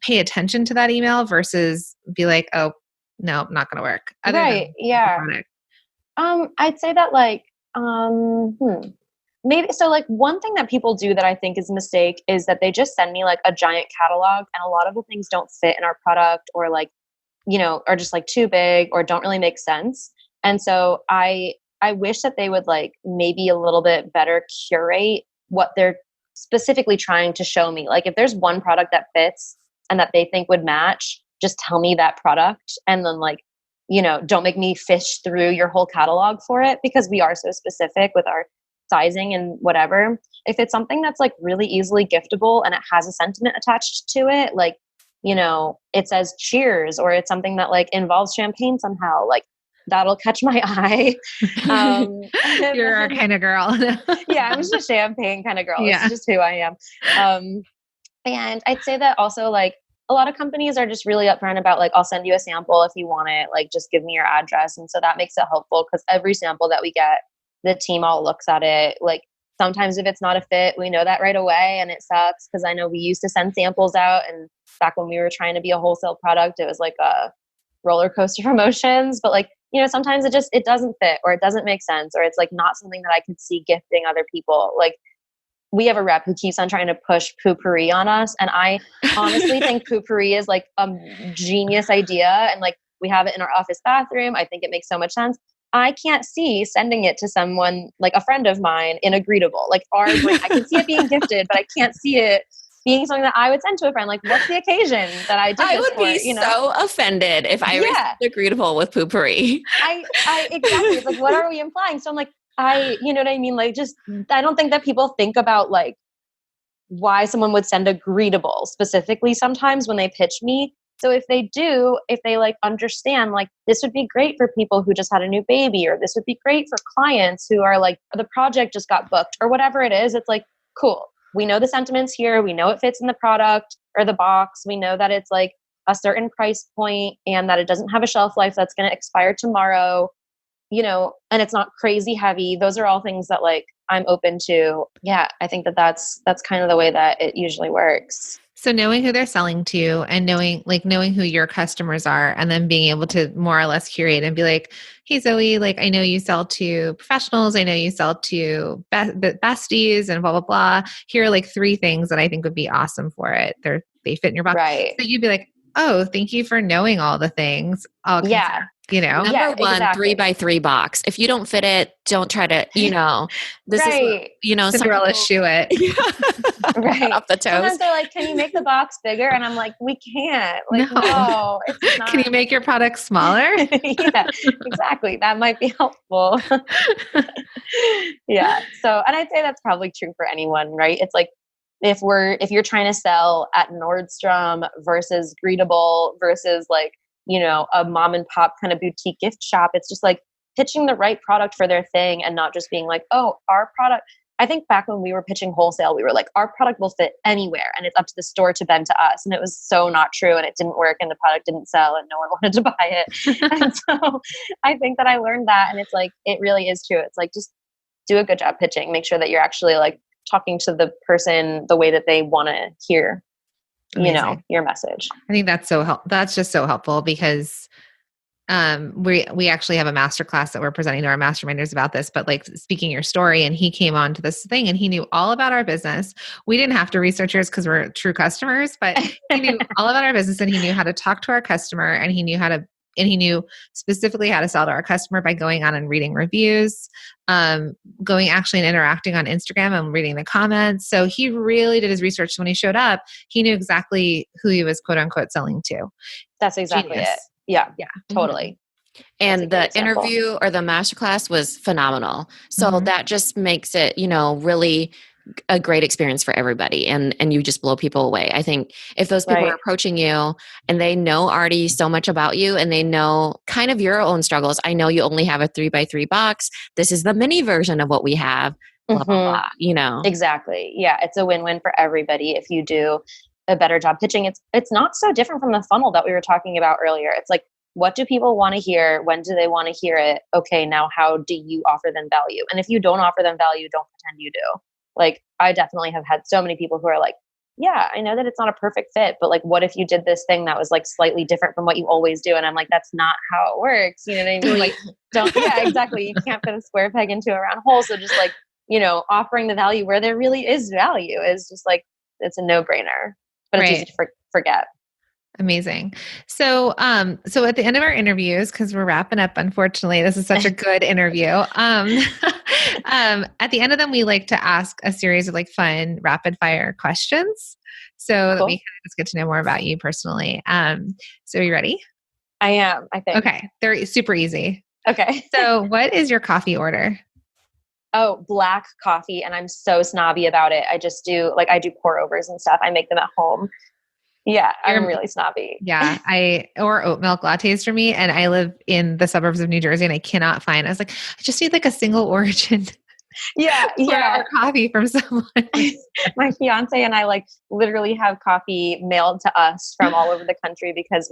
pay attention to that email versus be like, oh, no, not going to work. Right. Yeah. I'd say that like, maybe so like one thing that people do that I think is a mistake is that they just send me like a giant catalog and a lot of the things don't fit in our product or like, are just like too big or don't really make sense. And so I wish that they would like maybe a little bit better curate what they're specifically trying to show me. Like if there's one product that fits and that they think would match, just tell me that product and then like, don't make me fish through your whole catalog for it because we are so specific with our sizing and whatever. If it's something that's like really easily giftable and it has a sentiment attached to it, like, it says cheers, or it's something that like involves champagne somehow, like that'll catch my eye. You're our kind of girl. Yeah, I'm just a champagne kind of girl. Yeah. It's just who I am. And I'd say that also like a lot of companies are just really upfront about like, I'll send you a sample if you want it, like just give me your address. And so that makes it helpful because every sample that we get, the team all looks at it. Like sometimes if it's not a fit, we know that right away. And it sucks because I know we used to send samples out. And back when we were trying to be a wholesale product, it was like a roller coaster of emotions. But like, sometimes it doesn't fit or it doesn't make sense or it's like not something that I could see gifting other people. Like we have a rep who keeps on trying to push poopery on us. And I honestly think poopery is like a genius idea. And like we have it in our office bathroom. I think it makes so much sense. I can't see sending it to someone like a friend of mine in a Greetabl. Like I can see it being gifted, but I can't see it being something that I would send to a friend. Like, what's the occasion that I did I this would be for, you know? so offended if I received a greetable with poopery. I exactly. It's like, what are we implying? So I'm like, you know what I mean? Like, just, I don't think that people think about like why someone would send a greetable specifically sometimes when they pitch me. So if they do, if they like understand, like this would be great for people who just had a new baby, or this would be great for clients who are like, the project just got booked or whatever it is. It's like, cool. We know the sentiments here. We know it fits in the product or the box. We know that it's like a certain price point and that it doesn't have a shelf life that's going to expire tomorrow, you know, and it's not crazy heavy. Those are all things that like I'm open to. Yeah. I think that that's kind of the way that it usually works. So knowing who they're selling to and knowing who your customers are, and then being able to more or less curate and be like, hey, Zoe, like, I know you sell to professionals. I know you sell to besties and blah, blah, blah. Here are like 3 things that I think would be awesome for it. They fit in your box. Right. So you'd be like, oh, thank you for knowing all the things. I'll consider, you know? Number one, exactly. 3x3 box. If you don't fit it, don't try to, you know, this right. is, you know, Cinderella shoe it. Right. off the toes. Sometimes they're like, can you make the box bigger? And I'm like, we can't. Like, no, it's not. Can you make your product smaller? Yeah, exactly. That might be helpful. Yeah. So, and I'd say that's probably true for anyone, right? It's like, if you're trying to sell at Nordstrom versus Greetabl versus like, you know, a mom and pop kind of boutique gift shop, it's just like pitching the right product for their thing and not just being like, oh, our product. I think back when we were pitching wholesale, we were like, our product will fit anywhere and it's up to the store to bend to us. And it was so not true, and it didn't work and the product didn't sell and no one wanted to buy it. And so I think that I learned that, and it's like, it really is true. It's like, just do a good job pitching. Make sure that you're actually like talking to the person the way that they want to hear, you know, your message. I think that's that's just so helpful, because we actually have a masterclass that we're presenting to our masterminders about this, but like speaking your story, and he came on to this thing and he knew all about our business. We didn't have to research yours because we're true customers, but he knew all about our business, and he knew how to talk to our customer, and he knew specifically how to sell to our customer by going on and reading reviews, going actually and interacting on Instagram and reading the comments. So he really did his research. So when he showed up, he knew exactly who he was quote unquote selling to. That's exactly Genius. it. Yeah, totally. And the interview or the masterclass was phenomenal. So that just makes it, you know, really a great experience for everybody, and you just blow people away. I think if those people are approaching you and they know already so much about you and they know kind of your own struggles. I know you only have a 3x3 box. This is the mini version of what we have, blah, blah, blah, you know? Exactly. Yeah. It's a win-win for everybody if you do a better job pitching. It's not so different from the funnel that we were talking about earlier. It's like, what do people want to hear? When do they want to hear it? Okay, now how do you offer them value? And if you don't offer them value, don't pretend you do. Like, I definitely have had so many people who are like, yeah, I know that it's not a perfect fit, but like, what if you did this thing that was like slightly different from what you always do? And I'm like, that's not how it works. You know what I mean? Like, yeah, exactly. You can't fit a square peg into a round hole. So just like, you know, offering the value where there really is value is just like, it's a no-brainer, but it's easy to forget. Amazing. So, so at the end of our interviews, because we're wrapping up, unfortunately, this is such a good interview. At the end of them, we like to ask a series of like fun rapid fire questions, so that we kind of just get to know more about you personally. So are you ready? I am, I think. Okay. They're super easy. Okay. So what is your coffee order? Oh, black coffee. And I'm so snobby about it. I just do I do pour overs and stuff. I make them at home. Yeah, I'm really snobby. Yeah, or oat milk lattes for me. And I live in the suburbs of New Jersey, and I cannot find. I was like, I just need like a single origin. Yeah. Coffee from someone. My fiance and I like literally have coffee mailed to us from all over the country because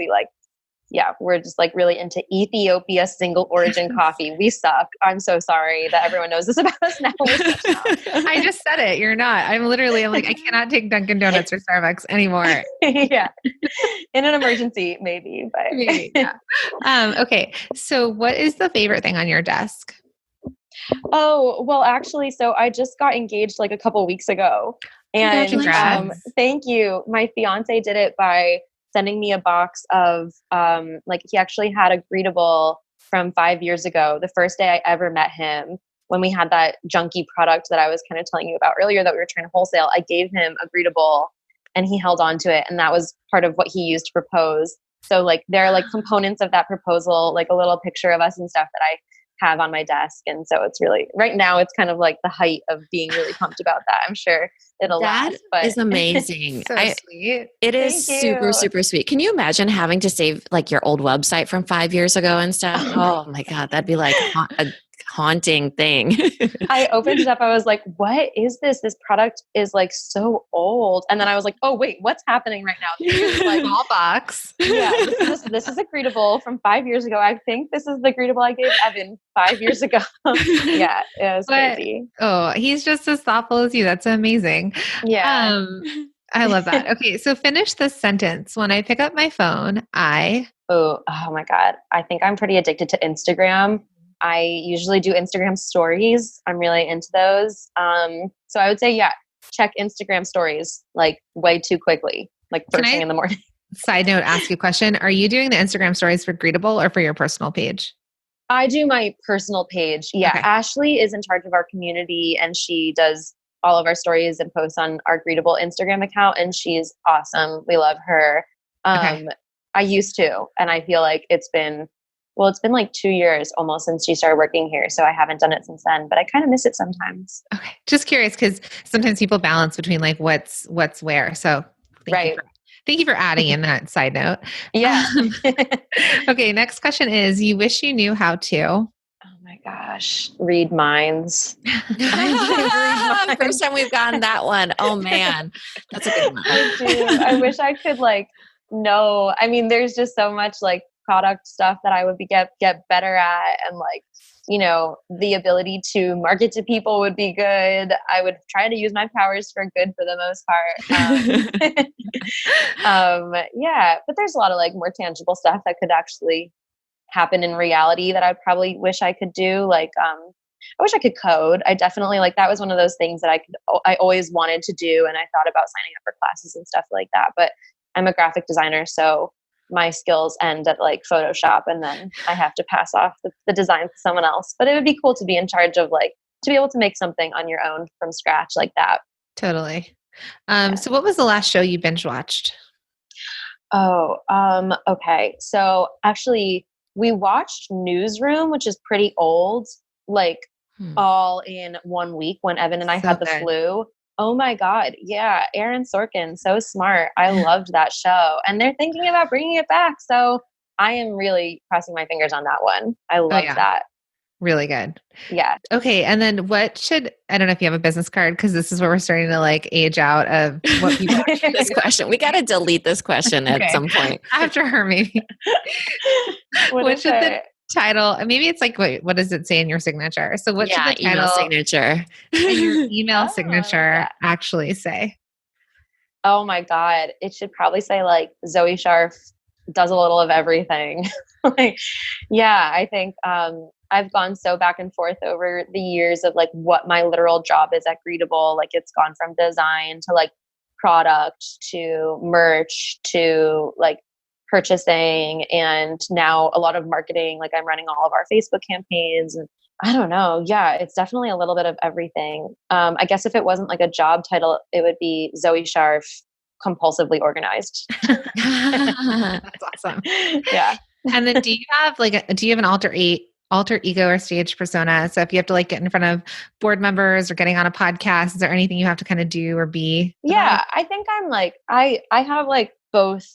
we're just like really into Ethiopia single origin coffee. We suck. I'm so sorry that everyone knows this about us now. I just said it. You're not. I'm like, I cannot take Dunkin' Donuts or Starbucks anymore. Yeah. In an emergency, maybe, but maybe, yeah. Okay. So what is the favorite thing on your desk? Oh, well, actually, so I just got engaged like a couple weeks ago. And thank you. My fiance did it by sending me a box of, he actually had a Greetabl from 5 years ago, the first day I ever met him, when we had that junky product that I was kind of telling you about earlier that we were trying to wholesale. I gave him a Greetabl and he held on to it. And that was part of what he used to propose. So like there are like components of that proposal, like a little picture of us and stuff that I have on my desk. And so it's really, right now it's kind of like the height of being really pumped about that. I'm sure it'll That last, but is amazing. So sweet. It is Thank super, you. super sweet. Can you imagine having to save like your old website from 5 years ago and stuff? Oh my God, that'd be like a haunting thing. I opened it up. I was like, what is this? This product is like so old. And then I was like, oh wait, what's happening right now? This is like, Small box. yeah, this is a greetable from 5 years ago. I think this is the greetable I gave Evan 5 years ago. Yeah, it was crazy. Oh, he's just as thoughtful as you. That's amazing. Yeah. I love that. Okay, so finish this sentence. When I pick up my phone, Oh my God. I think I'm pretty addicted to Instagram. I usually do Instagram stories. I'm really into those. So I would say, yeah, check Instagram stories like way too quickly, like first thing in the morning. Side note, ask you a question. Are you doing the Instagram stories for Greetabl or for your personal page? I do my personal page. Yeah. Okay. Ashley is in charge of our community and she does all of our stories and posts on our Greetable Instagram account. And she's awesome. We love her. Okay. I used to, and I feel like it's been like 2 years almost since she started working here. So I haven't done it since then, but I kind of miss it sometimes. Okay. Just curious because sometimes people balance between like what's where. So thank you for adding in that side note. Yeah. Okay. Next question is, you wish you knew how to? Oh my gosh. Read minds. First time we've gotten that one. Oh man. That's a good one. I do. I wish I could like know. I mean, there's just so much like product stuff that I would get better at, and like, you know, the ability to market to people would be good. I would try to use my powers for good for the most part. Yeah, but there's a lot of like more tangible stuff that could actually happen in reality that I probably wish I could do. Like, I wish I could code. I definitely like, that was one of those things that I always wanted to do. And I thought about signing up for classes and stuff like that, but I'm a graphic designer. So my skills end at like Photoshop, and then I have to pass off the design to someone else. But it would be cool to be in charge of like, to be able to make something on your own from scratch like that. Totally. So what was the last show you binge watched? Okay. So actually we watched Newsroom, which is pretty old, like all in 1 week when Evan and I had the flu. Oh my God. Yeah. Aaron Sorkin. So smart. I loved that show. And they're thinking about bringing it back. So I am really crossing my fingers on that one. I love that. Really good. Yeah. Okay. And then I don't know if you have a business card, because this is where we're starting to like age out of what people this question. We got to delete this question at some point. After her, maybe. What should the title, maybe it's like, what does it say in your signature? So what should the title email signature and your email signature actually say? Oh my God. It should probably say like Zoë Scharf does a little of everything. Like, yeah, I think, I've gone so back and forth over the years of like what my literal job is at Greetable. Like it's gone from design to like product to merch to like purchasing, and now a lot of marketing. Like I'm running all of our Facebook campaigns, and I don't know. Yeah, it's definitely a little bit of everything. I guess if it wasn't like a job title, it would be Zoë Scharf compulsively organized. That's awesome. Yeah. And then do you have an alter ego or stage persona? So if you have to like get in front of board members or getting on a podcast, is there anything you have to kind of do or be? Yeah, I think I'm like, I have like both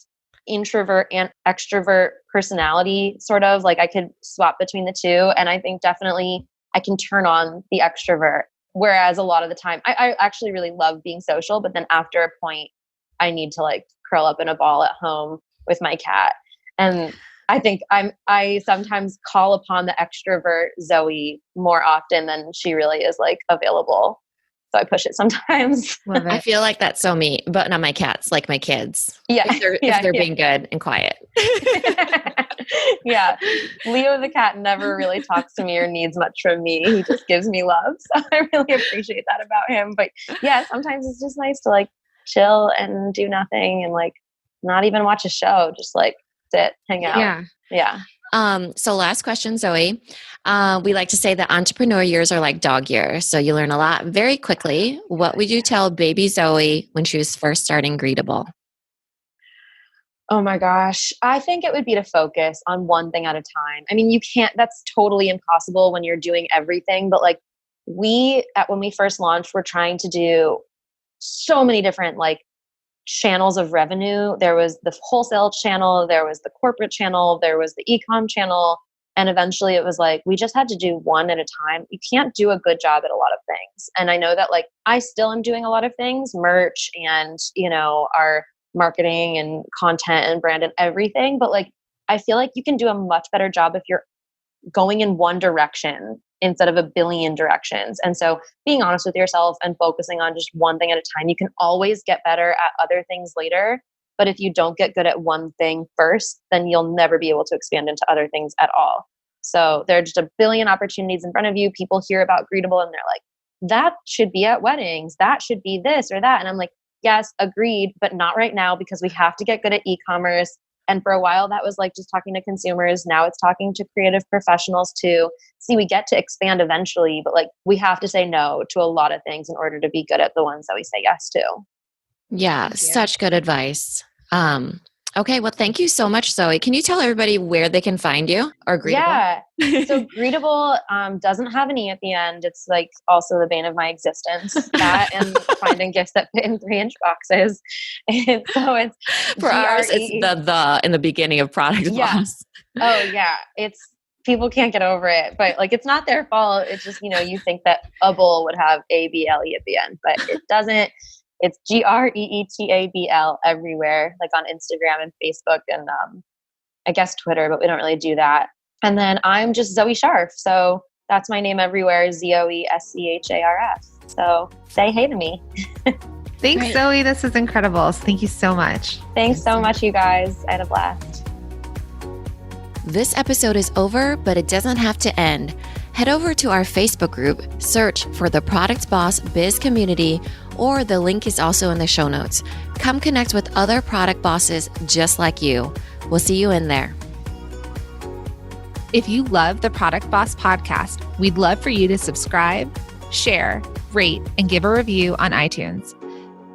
introvert and extrovert personality, sort of like I could swap between the two. And I think definitely I can turn on the extrovert. Whereas a lot of the time I actually really love being social, but then after a point I need to like curl up in a ball at home with my cat. And I think I sometimes call upon the extrovert Zoe more often than she really is like available. So I push it sometimes. Love it. I feel like that's so me, but not my cats, like my kids. Yeah. If they're being good and quiet. Yeah. Leo the cat never really talks to me or needs much from me. He just gives me love. So I really appreciate that about him. But yeah, sometimes it's just nice to like chill and do nothing and like not even watch a show, just like sit, hang out. Yeah. Yeah. So last question, Zoe. We like to say that entrepreneur years are like dog years. So you learn a lot very quickly. What would you tell baby Zoe when she was first starting Greetabl? Oh my gosh. I think it would be to focus on one thing at a time. I mean, that's totally impossible when you're doing everything, but like when we first launched, we're trying to do so many different like channels of revenue. There was the wholesale channel, there was the corporate channel, there was the e-com channel. And eventually it was like, we just had to do one at a time. You can't do a good job at a lot of things. And I know that like, I still am doing a lot of things, merch and, our marketing and content and brand and everything. But like, I feel like you can do a much better job if you're going in one direction instead of a billion directions. And so being honest with yourself and focusing on just one thing at a time, you can always get better at other things later. But if you don't get good at one thing first, then you'll never be able to expand into other things at all. So there are just a billion opportunities in front of you. People hear about Greetabl and they're like, that should be at weddings. That should be this or that. And I'm like, yes, agreed, but not right now because we have to get good at e-commerce. And for a while that was like just talking to consumers. Now it's talking to creative professionals too. See, we get to expand eventually, but like we have to say no to a lot of things in order to be good at the ones that we say yes to. Yeah, such good advice. Okay, well, thank you so much, Zoe. Can you tell everybody where they can find you or Greetabl? Yeah. So Greetabl doesn't have an E at the end. It's like also the bane of my existence. That and finding gifts that fit in 3-inch boxes. And so it's for ours, it's the in the beginning of Product Boss. Oh yeah. People can't get over it, but like it's not their fault. It's just, you think that a bull would have ABLE at the end, but it doesn't. It's GREETABL everywhere, like on Instagram and Facebook and I guess Twitter, but we don't really do that. And then I'm just Zoë Scharf. So that's my name everywhere, ZOESCHARF. So say hey to me. Thanks, right. Zoe. This is incredible. Thank you so much. Thanks so much, you guys. I had a blast. This episode is over, but it doesn't have to end. Head over to our Facebook group, search for the Product Boss Biz Community, or the link is also in the show notes. Come connect with other product bosses just like you. We'll see you in there. If you love the Product Boss podcast, we'd love for you to subscribe, share, rate, and give a review on iTunes.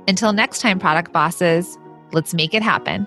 Until next time, Product Bosses, let's make it happen.